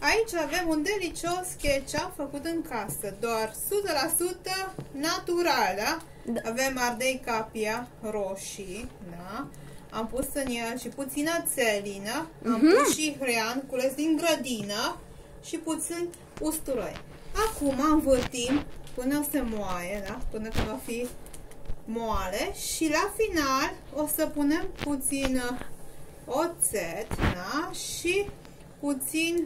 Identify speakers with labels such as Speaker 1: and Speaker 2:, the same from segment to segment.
Speaker 1: Aici avem un delicios ketchup făcut în casă, doar 100% natural, da? Da. Avem ardei capia roșii, da? Am pus în el și puțină țelină, am pus și hrean cules din grădină și puțin usturoi. Acum învârtim până se moaie, da? Până când va fi moale și la final o să punem puțin oțet, da? Și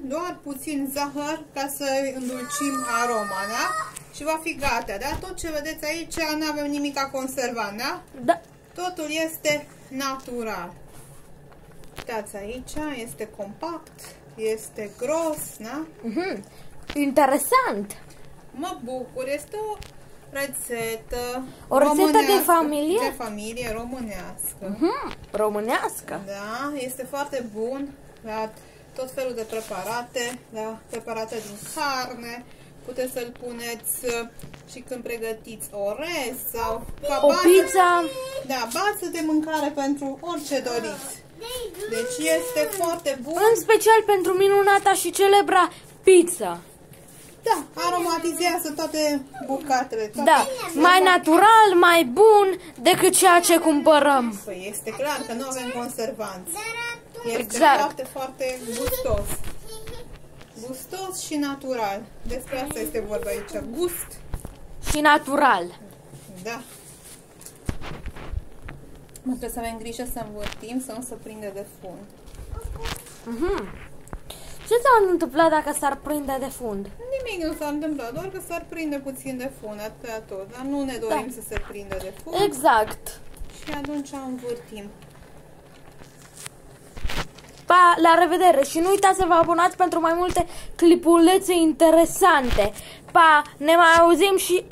Speaker 1: doar puțin zahăr ca să îndulcim aroma, da? Și va fi gata, da? Tot ce vedeți aici, nu avem nimic conservant, da?
Speaker 2: Da.
Speaker 1: Totul este natural. Uitați aici, este compact, este gros, da?
Speaker 2: Interesant.
Speaker 1: Mă bucur, este o rețetă.
Speaker 2: O rețetă de familie?
Speaker 1: De familie românească.
Speaker 2: Românească?
Speaker 1: Da, este foarte bun. La tot felul de preparate, da? Preparate din carne. Puteți să-l puneți și când pregătiți orez sau
Speaker 2: o pizza.
Speaker 1: Da, bază de mâncare pentru orice doriți. Deci este foarte bun.
Speaker 2: În special pentru minunata și celebra pizza.
Speaker 1: Da, aromatizează toate bucatele. Toate
Speaker 2: mai natural, mai bun decât ceea ce cumpărăm.
Speaker 1: Păi este clar că nu avem conservanți. Este foarte, foarte gustos. Gustos și natural. Despre asta este vorba aici. Gust
Speaker 2: și natural.
Speaker 1: Da. Trebuie să avem grijă să învârtim, să nu se prinde de fund.
Speaker 2: Ce s-a întâmplat dacă s-ar prinde de fund?
Speaker 1: Nimic nu s-a întâmplat, doar că s-ar prinde puțin de fund, atâta tot. Dar nu ne dorim să se prindă de fund.
Speaker 2: Exact.
Speaker 1: Și atunci învârtim.
Speaker 2: Pa, la revedere și nu uitați să vă abonați pentru mai multe clipulețe interesante. Pa, ne mai auzim și